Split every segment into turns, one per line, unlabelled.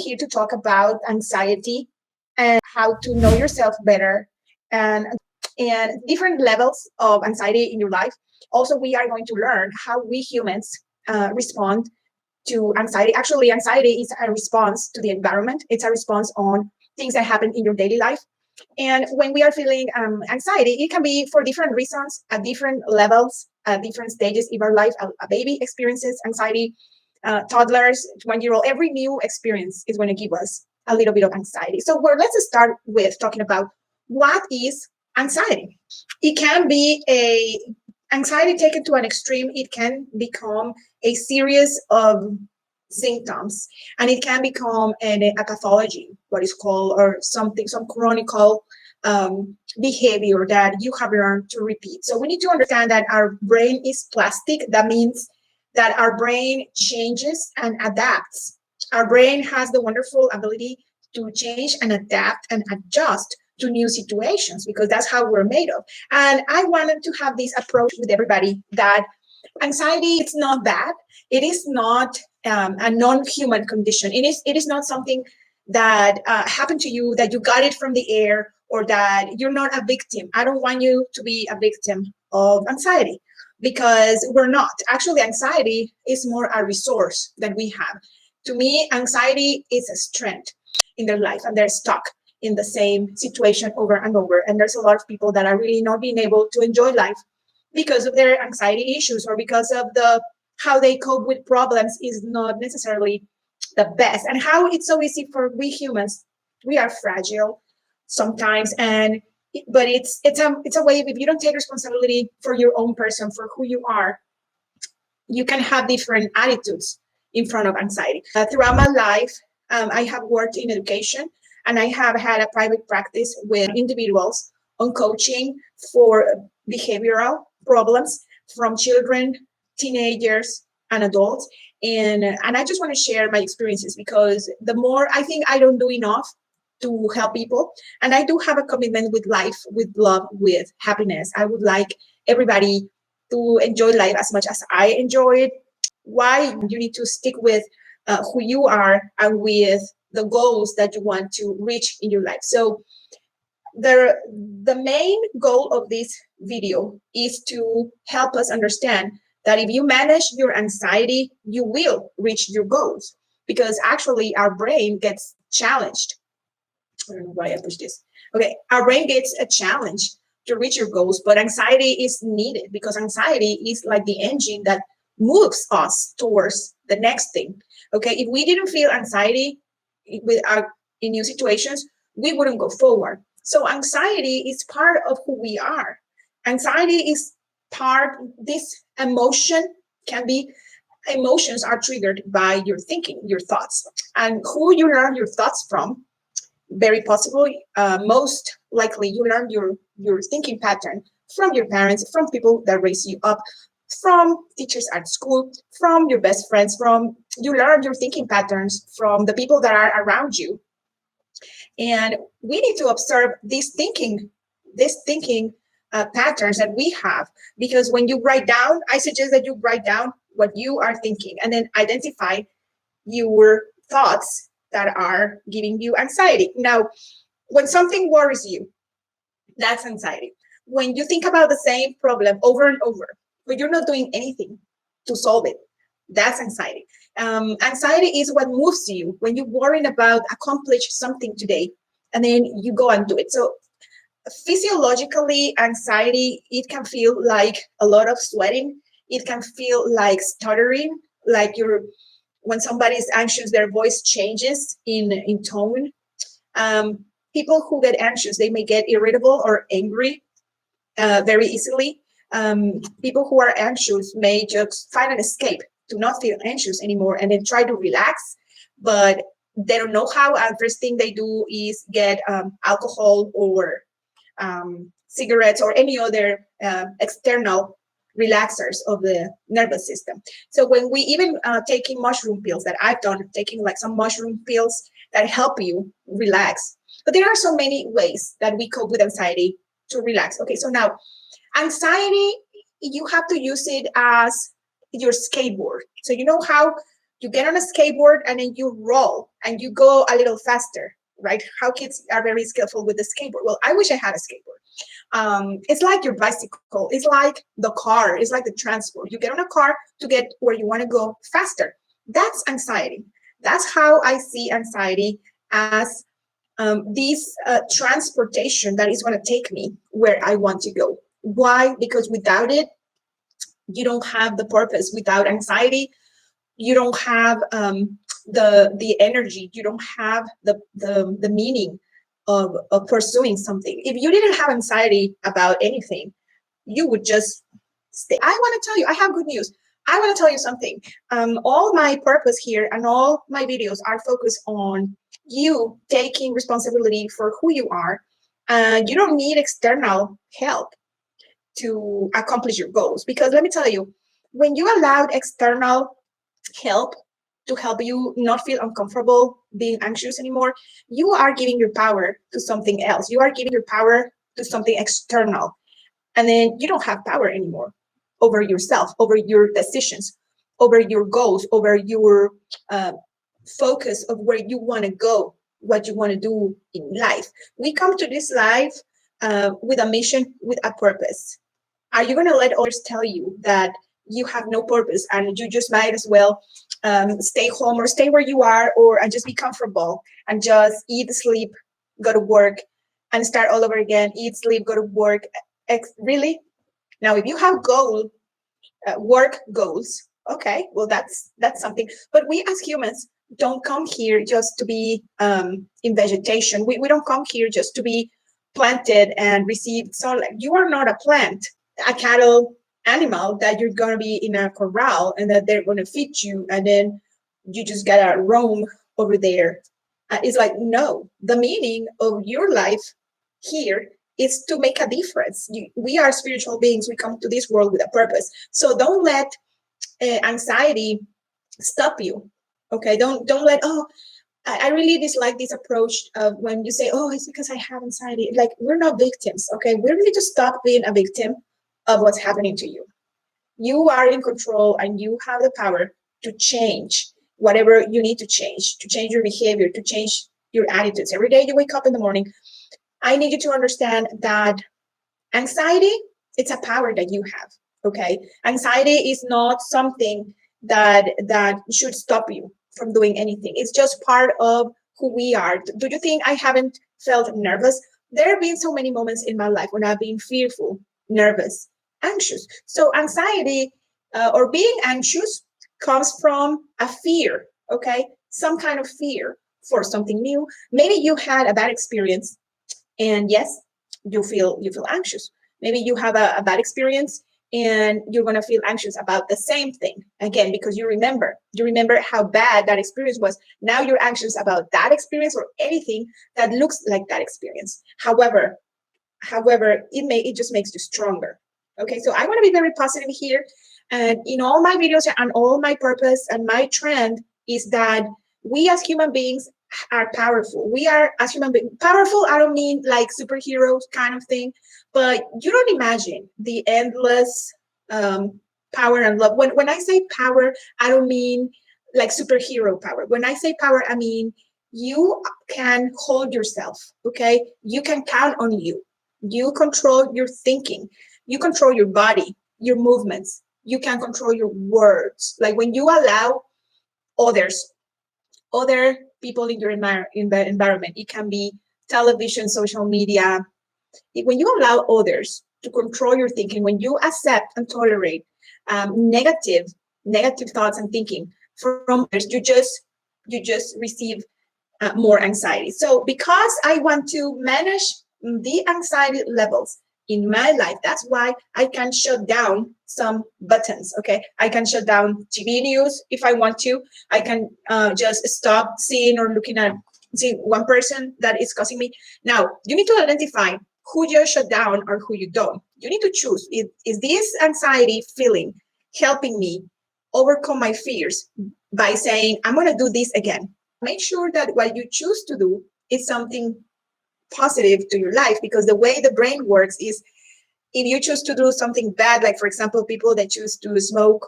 here to talk about anxiety and how to know yourself better and different levels of anxiety in your life. Also, we are going to learn how we humans respond to anxiety. Actually, anxiety is a response to the environment. It's a response on things that happen in your daily life. And when we are feeling anxiety, it can be for different reasons, at different levels, at different stages in our life. A baby experiences anxiety, toddlers, 1-year-old. Every new experience is going to give us a little bit of anxiety. So let's start with talking about what is anxiety. It can be anxiety taken to an extreme. It can become a series of symptoms, and it can become a pathology, what is called, or some chronicle behavior that you have learned to repeat. So we need to understand that our brain is plastic. That means that our brain changes and adapts. Our brain has the wonderful ability to change and adapt and adjust to new situations, because that's how we're made of. And I wanted to have this approach with everybody that anxiety, it's not bad. It is not a non-human condition. It is not something that happened to you, that you got it from the air, or that you're not a victim. I don't want you to be a victim of anxiety, because we're not. Actually, anxiety is more a resource that we have. To me, anxiety is a strength in their life, and they're stuck in the same situation over and over. And there's a lot of people that are really not being able to enjoy life because of their anxiety issues, or because of how they cope with problems is not necessarily the best. And how it's so easy for we humans, we are fragile sometimes, but it's a way, if you don't take responsibility for your own person, for who you are, you can have different attitudes in front of anxiety. Throughout my life, I have worked in education, and I have had a private practice with individuals on coaching for behavioral problems from children, teenagers, and adults. And I just want to share my experiences, because the more I think I don't do enough to help people. And I do have a commitment with life, with love, with happiness. I would like everybody to enjoy life as much as I enjoy it. Why you need to stick with who you are and with the goals that you want to reach in your life. So the main goal of this video is to help us understand that if you manage your anxiety, you will reach your goals, because actually our brain gets challenged. I don't know why I pushed this. Okay, our brain gets a challenge to reach your goals, but anxiety is needed, because anxiety is like the engine that moves us towards the next thing. Okay, if we didn't feel anxiety in new situations, we wouldn't go forward. So anxiety is part of who we are. Anxiety is this emotion can be, emotions are triggered by your thinking, your thoughts, and who you learn your thoughts from. Very possibly, most likely, you learn your thinking pattern from your parents, from people that raise you up, from teachers at school, from your best friends, you learn your thinking patterns from the people that are around you. And we need to observe these thinking patterns that we have, because when you write down, I suggest that you write down what you are thinking, and then identify your thoughts that are giving you anxiety. Now, when something worries you, that's anxiety. When you think about the same problem over and over, but you're not doing anything to solve it, that's anxiety. Anxiety is what moves you when you're worrying about accomplish something today, and then you go and do it. So physiologically, anxiety, it can feel like a lot of sweating. It can feel like stuttering, like when somebody is anxious, their voice changes in tone. People who get anxious, they may get irritable or angry very easily. People who are anxious may just find an escape to not feel anxious anymore, and then try to relax, but they don't know how. And first thing they do is get alcohol or cigarettes or any other external relaxers of the nervous system. So when we even taking mushroom pills, that I've done, taking like some mushroom pills that help you relax. But there are so many ways that we cope with anxiety to relax. Okay, so now anxiety, you have to use it as your skateboard. So you know how You get on a skateboard and then you roll and you go a little faster, right? How kids are very skillful with the skateboard. Well, I wish I had a skateboard. It's like your bicycle. It's like the car. It's like the transport. You get on a car to get where you want to go faster. That's anxiety. That's how I see anxiety, as this transportation that is going to take me where I want to go. Why? Because without it, you don't have the purpose. Without anxiety, you don't have the energy. You don't have the meaning of pursuing something. If you didn't have anxiety about anything, you would just stay. I want to tell you, I have good news. I want to tell you something. All my purpose here and all my videos are focused on you taking responsibility for who you are. You don't need external help to accomplish your goals. Because let me tell you, when you allowed external help to help you not feel uncomfortable being anxious anymore, you are giving your power to something else. You are giving your power to something external. And then you don't have power anymore over yourself, over your decisions, over your goals, over your focus of where you want to go, what you want to do in life. We come to this life with a mission, with a purpose. Are you going to let others tell you that you have no purpose and you just might as well stay home or stay where you are, or and just be comfortable and just eat, sleep, go to work, and start all over again? Eat, sleep, go to work. Really? Now, if you have work goals, okay, well, that's something. But we as humans don't come here just to be in vegetation. We don't come here just to be planted and receive sunlight. You are not a plant, a cattle animal that you're going to be in a corral and that they're going to feed you and then you just gotta roam over there. It's like, no, the meaning of your life here is to make a difference. We are spiritual beings. We come to this world with a purpose. So don't let anxiety stop you. Okay, don't let, oh, I really dislike this approach of when you say, oh, it's because I have anxiety. Like, we're not victims. Okay, we need to stop being a victim of what's happening to you. You are in control and you have the power to change whatever you need to change your behavior, to change your attitudes. Every day you wake up in the morning, I need you to understand that anxiety, it's a power that you have. Okay, anxiety is not something that should stop you from doing anything. It's just part of who we are. Do you think I haven't felt nervous? There have been so many moments in my life when I've been fearful, nervous, anxious. So anxiety or being anxious comes from a fear. Okay, some kind of fear for something new. Maybe you had a bad experience, and yes, you feel anxious. Maybe you have a bad experience and you're going to feel anxious about the same thing again, because you remember how bad that experience was. Now you're anxious about that experience or anything that looks like that experience. However, it just makes you stronger. Okay, so I want to be very positive here, and in all my videos and all my purpose and my trend is that we as human beings are powerful. We are, as human beings, powerful. I don't mean like superheroes kind of thing, but you don't imagine the endless power and love. When I say power, I don't mean like superhero power. When I say power, I mean you can hold yourself. Okay, you can count on you. You control your thinking. You control your body, your movements. You can control your words. Like when you allow others, other people in your in the environment, it can be television, social media. When you allow others to control your thinking, when you accept and tolerate negative thoughts and thinking from others, you just receive more anxiety. So because I want to manage the anxiety levels in my life, that's why I can shut down some buttons. Okay, I can shut down TV news if I want to. I can just stop seeing or looking at one person that is causing me. Now you need to identify who you shut down or who you don't. You need to choose, is this anxiety feeling helping me overcome my fears by saying, I'm going to do this again. Make sure that what you choose to do is something positive to your life, because the way the brain works is, if you choose to do something bad, like for example, people that choose to smoke,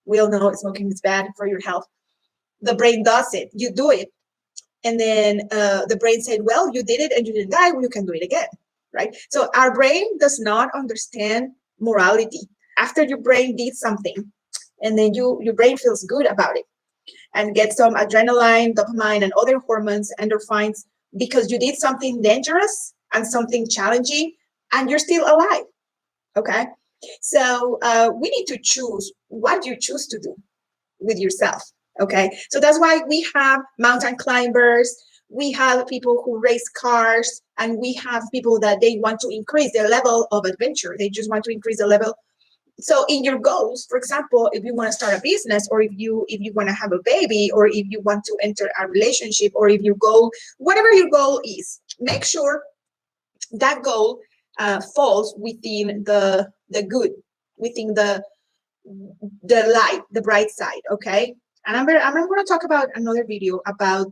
we all know smoking is bad for your health. the brain does it. You do it. And then the brain said, well, you did it and you didn't die. Well, you can do it again, right? So our brain does not understand morality. After your brain did something, and then your brain feels good about it and gets some adrenaline, dopamine, and other hormones, endorphins, because you did something dangerous and something challenging, and you're still alive. Okay, so we need to choose what you choose to do with yourself. Okay, so that's why we have mountain climbers, we have people who race cars, and we have people that they want to increase their level of adventure. They just want to increase the level. So in your goals, for example, if you want to start a business, or if you want to have a baby, or if you want to enter a relationship, or if your goal, whatever your goal is, make sure that goal falls within the good, within the light, the bright side. Okay, and I'm going to talk about another video about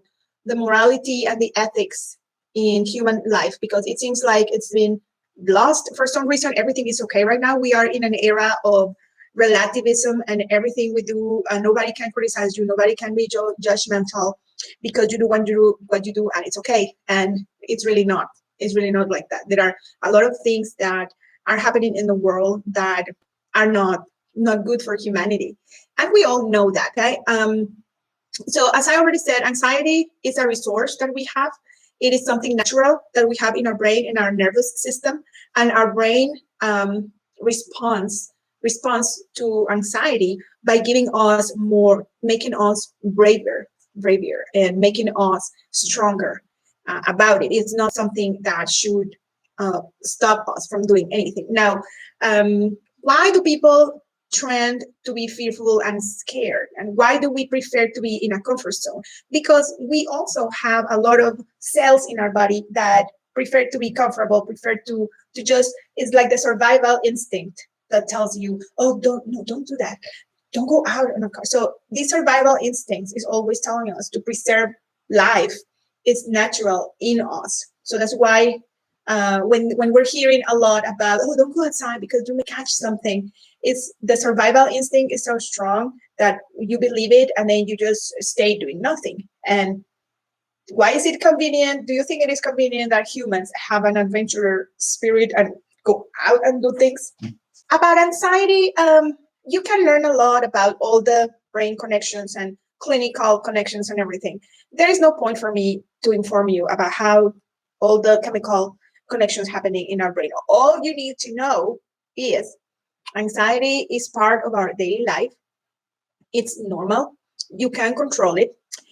the morality and the ethics in human life, because it seems like it's been lost for some reason. Everything is okay right now. We are in an era of relativism, and everything we do, nobody can criticize you, nobody can be judgmental, because you do what you do, and it's okay. And it's really not. It's really not like that. There are a lot of things that are happening in the world that are not good for humanity, and we all know that. Okay. So as I already said, anxiety is a resource that we have. It is something natural that we have in our brain, in our nervous system, and our brain responds to anxiety by giving us more, making us braver, and making us stronger about it. It's not something that should stop us from doing anything. Now, why do people trend to be fearful and scared? And why do we prefer to be in a comfort zone? Because we also have a lot of cells in our body that prefer to be comfortable, prefer to just, it's like the survival instinct that tells you, oh, don't do that. Don't go out in a car. So this survival instinct is always telling us to preserve life. It's natural in us. So that's why when we're hearing a lot about, oh, don't go outside because you may catch something, it's the survival instinct is so strong that you believe it, and then you just stay doing nothing. And why is it convenient? Do you think it is convenient that humans have an adventurer spirit and go out and do things? About anxiety, you can learn a lot about all the brain connections and clinical connections and everything. There is no point for me to inform you about how all the chemical connections happening in our brain. All you need to know is anxiety is part of our daily life. It's normal. You can control it.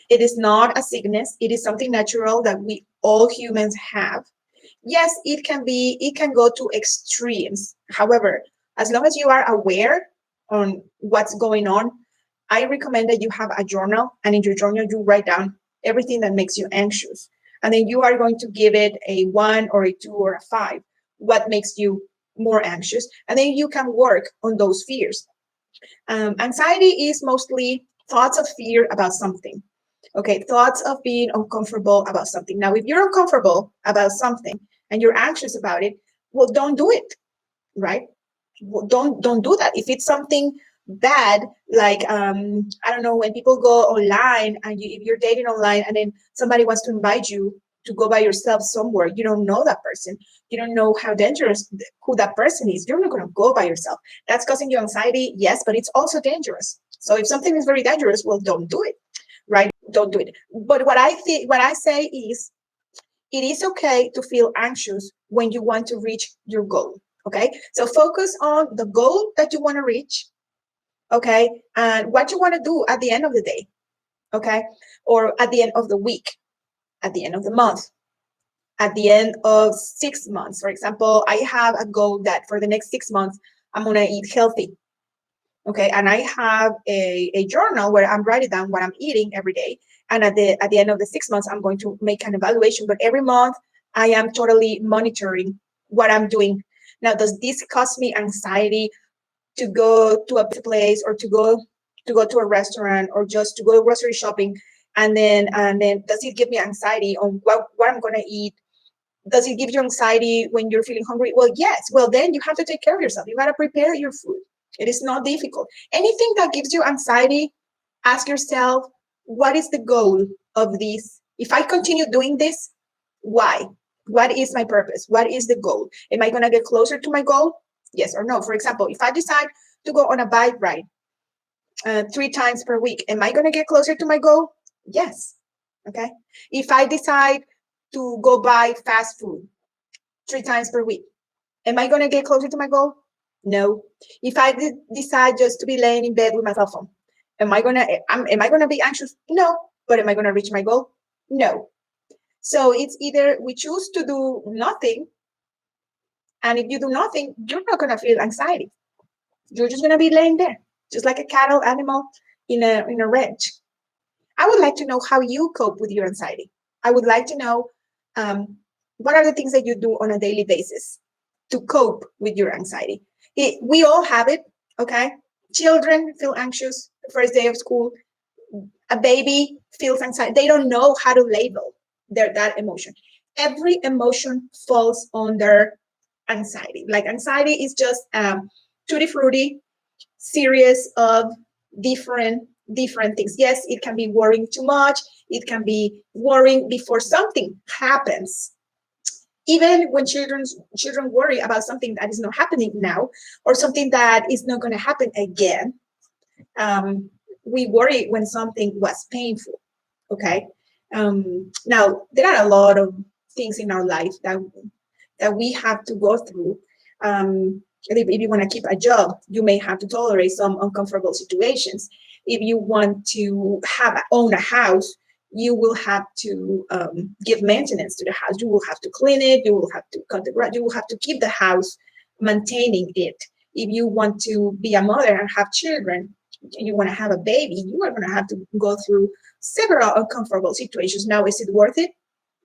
It is not a sickness. It is something natural that we all humans have. Yes, it can go to extremes. However, as long as you are aware on what's going on, I recommend that you have a journal, and in your journal you write down everything that makes you anxious. And then you are going to give it a 1 or a 2 or a 5. What makes you more anxious? And then you can work on those fears. Anxiety is mostly thoughts of fear about something. Okay, thoughts of being uncomfortable about something. Now, if you're uncomfortable about something and you're anxious about it, well, don't do it, right? Well, don't do that. If it's something bad, like I don't know, when people go online and if you're dating online and then somebody wants to invite you to go by yourself somewhere, you don't know that person, you don't know how dangerous who that person is, you're not going to go by yourself. That's causing you anxiety, yes, but it's also dangerous. So if something is very dangerous, well, don't do it, right? Don't do it. But what I say is, it is okay to feel anxious when you want to reach your goal. Okay, so focus on the goal that you want to reach. Okay, and what you want to do at the end of the day. Okay, or at the end of the week, at the end of the month, at the end of 6 months. For example, I have a goal that for the next 6 months I'm going to eat healthy. Okay, and I have a journal where I'm writing down what I'm eating every day. And at the end of the 6 months, I'm going to make an evaluation. But every month, I am totally monitoring what I'm doing. Now, does this cause me anxiety to go to a place, or to go to a restaurant, or just to go grocery shopping? And then does it give me anxiety on what I'm going to eat? Does it give you anxiety when you're feeling hungry? Well, yes. Well, then you have to take care of yourself. You got to prepare your food. It is not difficult. Anything that gives you anxiety, ask yourself, what is the goal of this? If I continue doing this, why? What is my purpose? What is the goal? Am I going to get closer to my goal? Yes or no. For example, if I decide to go on a bike ride 3 times per week, am I going to get closer to my goal? Yes. Okay. If I decide to go buy fast food 3 times per week, am I going to get closer to my goal? No. If I decide just to be laying in bed with my cell phone, am I gonna be anxious? No. But am I gonna reach my goal? No. So it's either we choose to do nothing, and if you do nothing, you're not gonna feel anxiety. You're just gonna be laying there, just like a cattle animal in a ranch. I would like to know how you cope with your anxiety. I would like to know what are the things that you do on a daily basis to cope with your anxiety. We all have it, okay? Children feel anxious the first day of school. A baby feels anxiety. They don't know how to label that emotion. Every emotion falls under anxiety. Like anxiety is just tutti frutti series of different things. Yes, it can be worrying too much. It can be worrying before something happens. Even when children worry about something that is not happening now, or something that is not going to happen again, we worry when something was painful. Okay. Now there are a lot of things in our life that we have to go through. If you want to keep a job, you may have to tolerate some uncomfortable situations. If you want to own a house, you will have to give maintenance to the house. You will have to clean it. You will have to cut the grass. You will have to keep the house maintaining it. If you want to be a mother and have children, you want to have a baby, you are going to have to go through several uncomfortable situations. Now, is it worth it?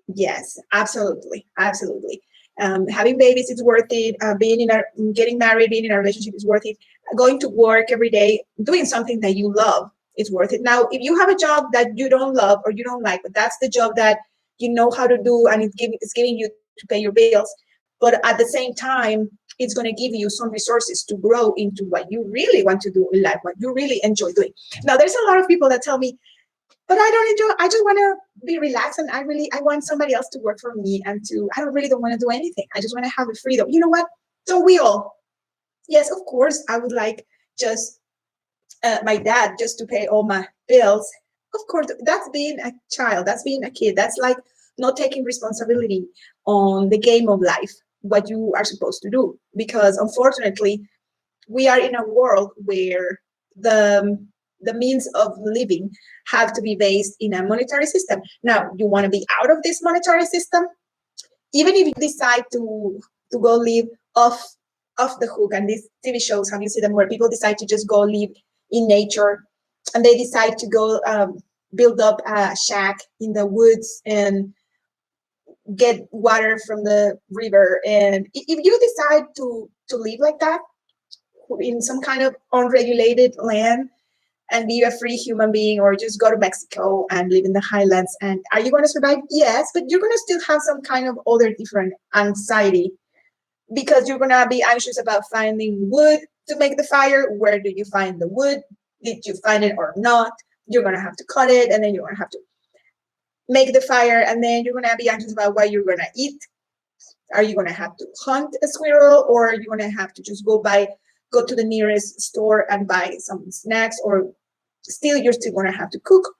Yes, absolutely, absolutely. Having babies is worth it. Getting married, being in a relationship is worth it. Going to work every day, doing something that you love is worth it. Now, if you have a job that you don't love or you don't like, but that's the job that you know how to do and it's giving you to pay your bills, but at the same time, it's going to give you some resources to grow into what you really want to do in life, what you really enjoy doing. Now, there's a lot of people that tell me, but I don't enjoy. I just want to be relaxed, and I want somebody else to work for me, and I don't want to do anything. I just want to have the freedom. You know what? So we all, yes, of course, I would like just my dad just to pay all my bills. Of course, that's being a child. That's being a kid. That's like not taking responsibility on the game of life, what you are supposed to do. Because unfortunately, we are in a world where the the means of living have to be based in a monetary system. Now, you want to be out of this monetary system, even if you decide to go live off the hook. And these TV shows, have you seen them, where people decide to just go live in nature, and they decide to go build up a shack in the woods and get water from the river. And if you decide to live like that in some kind of unregulated land and be a free human being, or just go to Mexico and live in the highlands, and are you going to survive? Yes, but you're going to still have some kind of other different anxiety, because you're going to be anxious about finding wood to make the fire. Where do you find the wood? Did you find it or not? You're going to have to cut it, and then you're going to have to make the fire, and then you're going to be anxious about what you're going to eat. Are you going to have to hunt a squirrel, or are you going to have to just go to the nearest store and buy some snacks, or you're still going to have to cook?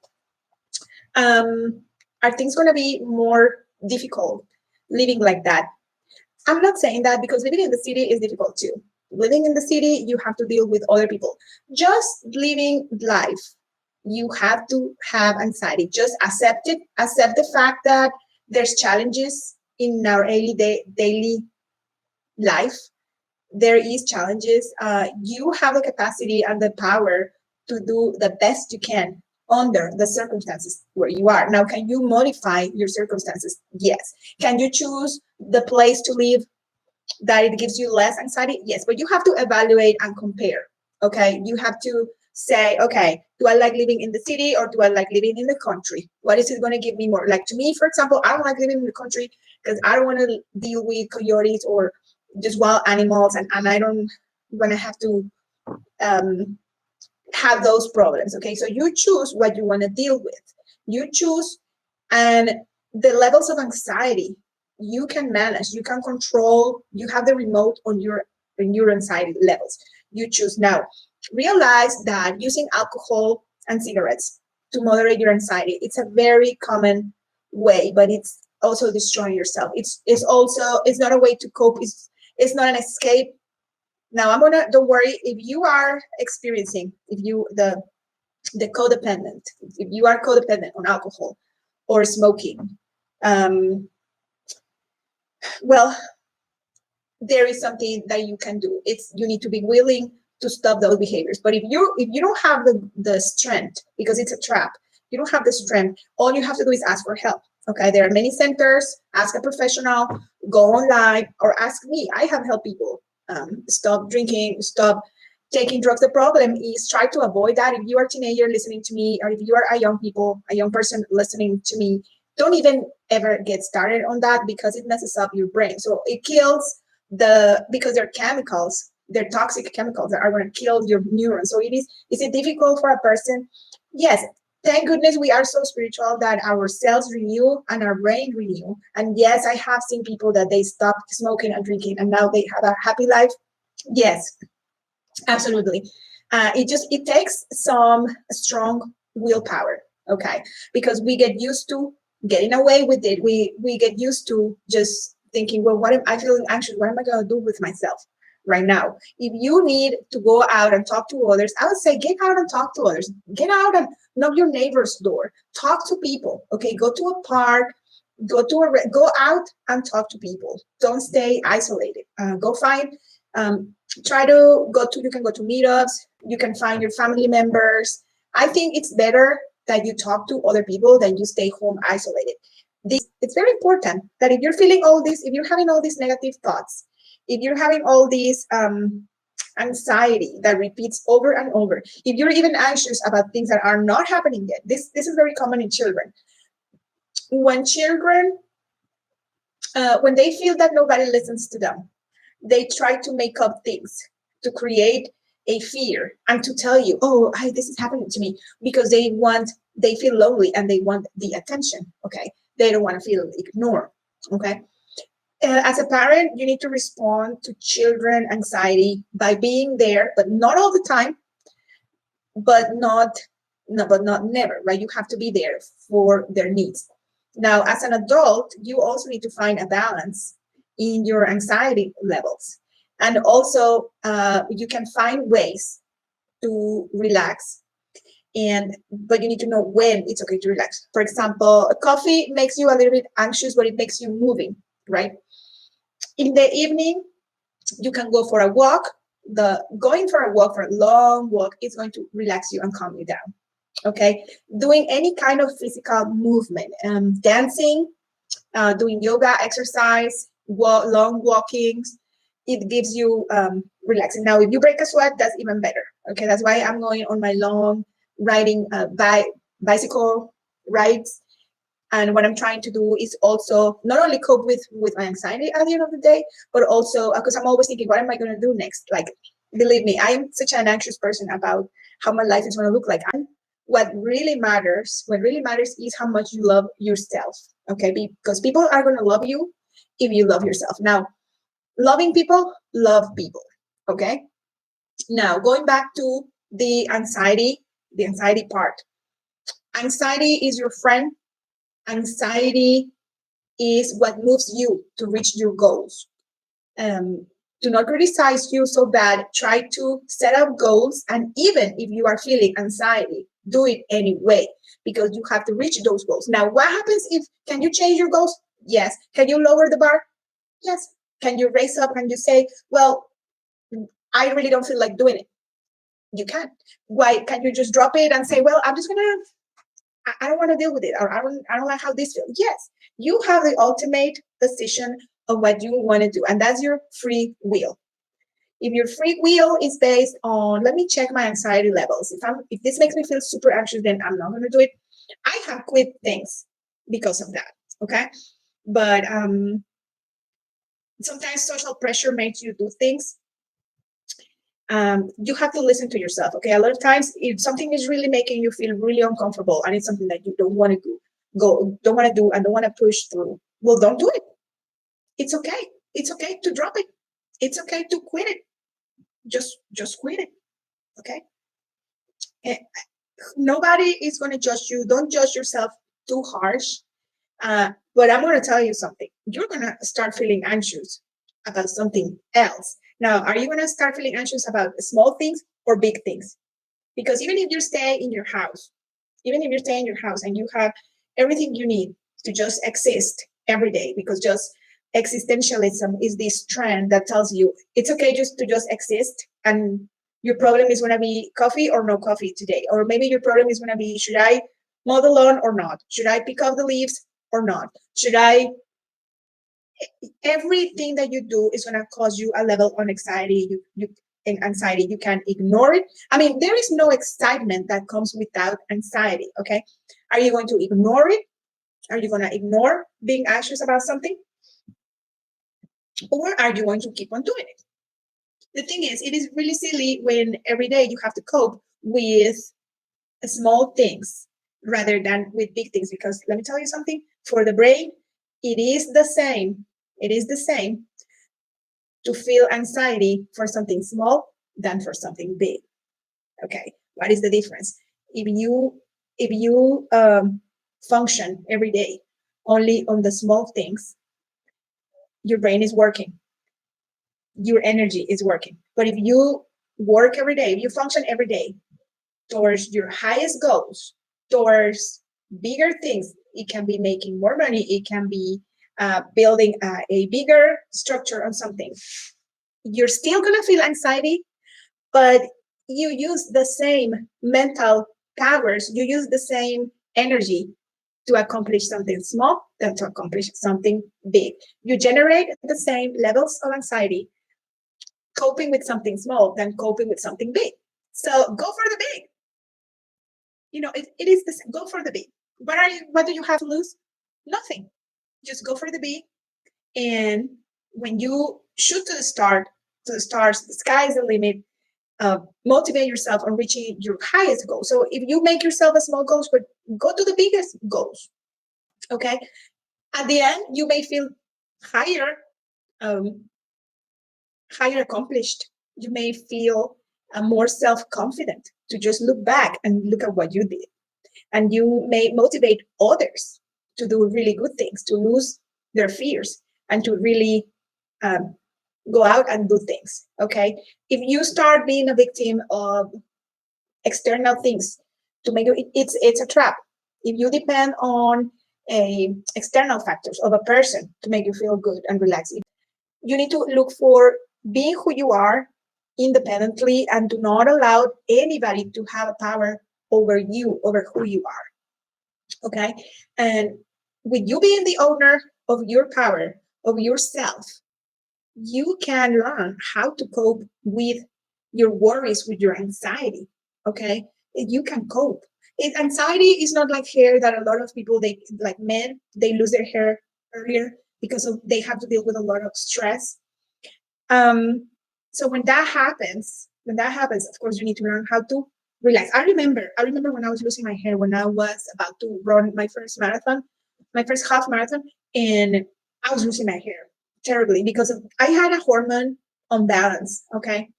Are things going to be more difficult living like that? I'm not saying that, because living in the city is difficult too. Living in the city, you have to deal with other people. Just living life, you have to have anxiety. Just accept it. Accept the fact that there's challenges in our daily life. There is challenges. You have the capacity and the power to do the best you can under the circumstances where you are. Now, can you modify your circumstances? Yes. Can you choose the place to live that it gives you less anxiety? Yes, but you have to evaluate and compare. Okay, you have to say, okay, do I like living in the city, or do I like living in the country? What is it going to give me more? Like, to me, for example, I don't like living in the country because I don't want to deal with coyotes or just wild animals, and I don't want to have to have those problems. Okay, so you choose what you want to deal with. You choose, and the levels of anxiety you can manage, you can control, you have the remote on your anxiety levels. You choose. Now realize that using alcohol and cigarettes to moderate your anxiety, it's a very common way, but it's also destroying yourself. It's also, it's not a way to cope. It's not an escape. Now I'm gonna, don't worry, if you are experiencing, if you the codependent, if you are codependent on alcohol or smoking, um, well, there is something that you can do. It's, you need to be willing to stop those behaviors. But if you don't have the strength, because it's a trap, you don't have the strength, all you have to do is ask for help. Okay, there are many centers. Ask a professional, go online, or ask me. I have helped people stop drinking, stop taking drugs. The problem is try to avoid that. If you are a teenager listening to me, or if you are a young person listening to me, don't even ever get started on that, because it messes up your brain. So it kills because they're chemicals, they're toxic chemicals that are going to kill your neurons. So is it difficult for a person? Yes. Thank goodness we are so spiritual that our cells renew and our brain renew. And yes, I have seen people that they stopped smoking and drinking and now they have a happy life. Yes, absolutely. It takes some strong willpower. Okay, because we get used to getting away with it. We get used to just thinking, well, what am I feeling anxious? What am I going to do with myself right now? If you need to go out and talk to others, I would say get out and talk to others. Get out and knock your neighbor's door. Talk to people. Okay, go to a park. Go out and talk to people. Don't stay isolated. Go find try to go to, you can go to meetups, you can find your family members. I think it's better that you talk to other people than you stay home isolated. It's very important that if you're feeling all this, if you're having all these negative thoughts, if you're having all these anxiety that repeats over and over, if you're even anxious about things that are not happening yet, this is very common in children. When children when they feel that nobody listens to them, they try to make up things to create a fear and to tell you, oh, this is happening to me, because they feel lonely and they want the attention. Okay, they don't want to feel ignored. Okay, as a parent, you need to respond to children anxiety by being there, but not all the time, but not no, but not never, right? You have to be there for their needs. Now, as an adult, you also need to find a balance in your anxiety levels. And also, you can find ways to relax. But you need to know when it's okay to relax. For example, a coffee makes you a little bit anxious, but it makes you moving, right? In the evening, you can go for a walk. Going for a walk, for a long walk, is going to relax you and calm you down. Okay, doing any kind of physical movement, dancing, doing yoga, exercise, long walkings, it gives you relaxing. Now, if you break a sweat, that's even better. Okay, that's why I'm going on my long riding bicycle rides. And what I'm trying to do is also not only cope with my anxiety at the end of the day, but also because I'm always thinking, what am I going to do next? Like, believe me, I am such an anxious person about how my life is going to look like. What really matters is how much you love yourself. Okay, because people are going to love you if you love yourself. Now, loving people love people. Okay, now going back to the anxiety part. Anxiety is your friend. Anxiety is what moves you to reach your goals. Do not criticize you so bad. Try to set up goals, and even if you are feeling anxiety, do it anyway, because you have to reach those goals. Now, what happens if, can you change your goals? Yes. Can you lower the bar? Yes. Can you raise up and you say, well, I really don't feel like doing it? You can. Why can't you just drop it and say, well, I'm just gonna, I don't want to deal with it, or I don't like how this feels? Yes, you have the ultimate decision of what you want to do, and that's your free will. If your free will is based on, let me check my anxiety levels. If this makes me feel super anxious, then I'm not going to do it. I have quit things because of that. Okay, but sometimes social pressure makes you do things. You have to listen to yourself. Okay, a lot of times, if something is really making you feel really uncomfortable and it's something that you don't want to don't want to do, and don't want to push through, well, don't do it. It's okay. It's okay to drop it. It's okay to quit it. Just quit it. Okay. And nobody is going to judge you. Don't judge yourself too harsh. But I'm going to tell you something. You're going to start feeling anxious about something else. Now, are you going to start feeling anxious about small things or big things? Because even if you stay in your house, and you have everything you need to just exist every day, because just existentialism is this trend that tells you it's okay just to just exist, and your problem is going to be coffee or no coffee today, or maybe your problem is going to be, should I mow the lawn or not, should I pick up the leaves or not, should I, everything that you do is going to cause you a level of anxiety. Anxiety, you can ignore it. I mean, there is no excitement that comes without anxiety. Okay, are you going to ignore it? Are you going to ignore being anxious about something, or are you going to keep on doing it? The thing is, it is really silly when every day you have to cope with small things rather than with big things, because let me tell you something, for the brain, it is the same to feel anxiety for something small than for something big. Okay, what is the difference? If you function every day only on the small things, your brain is working, your energy is working. But if you work every day, if you function every day towards your highest goals, towards bigger things, it can be making more money, it can be building a bigger structure on something, you're still going to feel anxiety, but you use the same mental powers, you use the same energy to accomplish something small than to accomplish something big. You generate the same levels of anxiety coping with something small than coping with something big. So go for the big. It is the same. Go for the big. What do you have to lose? Nothing. Just go for the big. And when you shoot to the stars, the sky is the limit. Motivate yourself on reaching your highest goal. So if you make yourself a small goals, but go to the biggest goals. Okay. At the end, you may feel higher, um, higher accomplished. You may feel more self-confident to just look back and look at what you did. And you may motivate others to do really good things, to lose their fears, and to really go out and do things. Okay. If you start being a victim of external things to make you, it's a trap. If you depend on external factors of a person to make you feel good and relaxed, you need to look for being who you are independently, and do not allow anybody to have a power over you, over who you are. Okay. And with you being the owner of your power, of yourself, you can learn how to cope with your worries, with your anxiety. Okay. You can cope. Anxiety is not like hair, that a lot of people, they like men, they lose their hair earlier because they have to deal with a lot of stress. So when that happens, of course, you need to learn how to relax. I remember when I was losing my hair, when I was about to run my first marathon, my first half marathon, and I was losing my hair terribly because I had a hormone unbalance. Okay.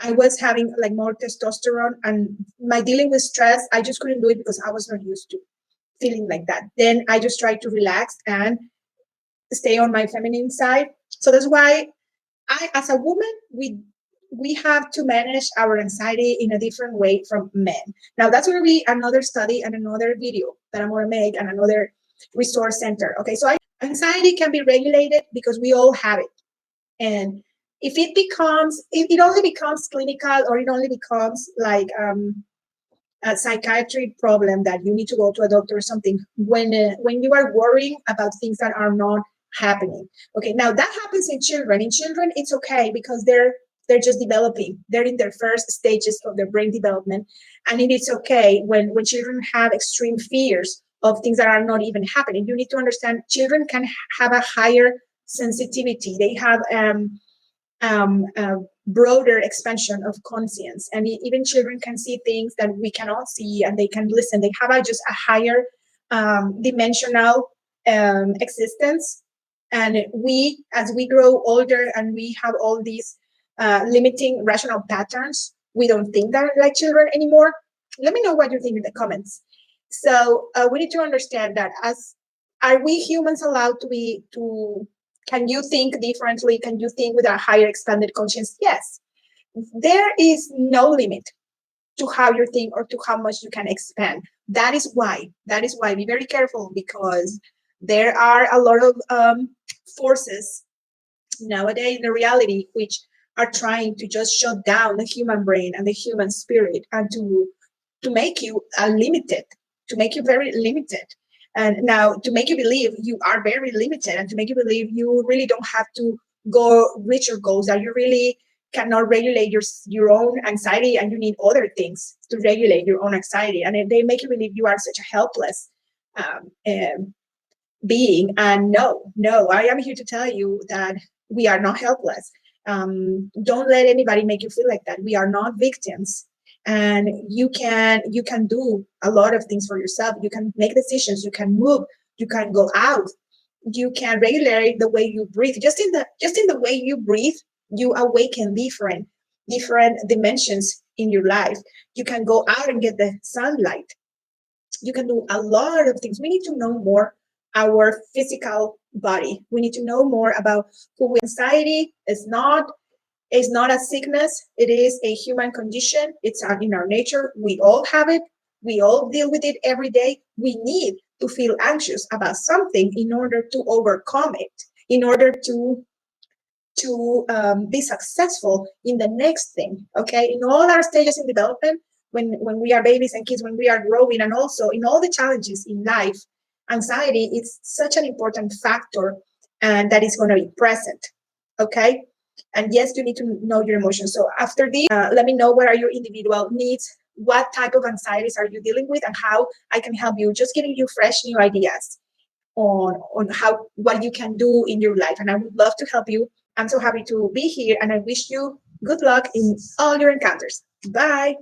I was having like more testosterone, and my dealing with stress, I just couldn't do it because I was not used to feeling like that. Then I just tried to relax and stay on my feminine side. So that's why as a woman, we have to manage our anxiety in a different way from men. Now that's going to be another study and another video that I'm going to make, and another resource center. Okay, so anxiety can be regulated because we all have it, and if it only becomes clinical, or it only becomes like a psychiatric problem that you need to go to a doctor or something, when you are worrying about things that are not happening. Okay, now that happens in children. In children, it's okay because they're just developing. They're in their first stages of their brain development, and it is okay when children have extreme fears of things that are not even happening. You need to understand children can have a higher sensitivity. They have broader expansion of conscience, and even children can see things that we cannot see, and they can listen. They have just a higher dimensional existence. And we, as we grow older and we have all these limiting rational patterns, we don't think that like children anymore. Let me know what you think in the comments. So we need to understand that, as are we humans allowed to be to can you think differently? Can you think with a higher expanded conscience? Yes. There is no limit to how you think or to how much you can expand. That is why. Be very careful, because there are a lot of forces nowadays in the reality which are trying to just shut down the human brain and the human spirit, and to make you limited, to make you very limited. And now to make you believe you are very limited, and to make you believe you really don't have to go reach your goals, that you really cannot regulate your own anxiety, and you need other things to regulate your own anxiety. And they make you believe you are such a helpless being. And no, I am here to tell you that we are not helpless. Don't let anybody make you feel like that. We are not victims, and you can do a lot of things for yourself. You can make decisions, you can move, you can go out, you can regulate the way you breathe. Just in the way you breathe, you awaken different dimensions in your life. You can go out and get the sunlight. You can do a lot of things. We need to know more our physical body. We need to know more about who we. Anxiety is not a sickness. It is a human condition. It's in our nature. We all have it. We all deal with it every day. We need to feel anxious about something in order to overcome it, in order to be successful in the next thing. Okay, in all our stages in development, when we are babies and kids, when we are growing, and also in all the challenges in life, anxiety is such an important factor, and that is going to be present. Okay, and yes, you need to know your emotions. So after this, let me know what are your individual needs, what type of anxieties are you dealing with, and how I can help you. Just giving you fresh new ideas on how what you can do in your life, and I would love to help you. I'm so happy to be here, and I wish you good luck in all your encounters. Bye.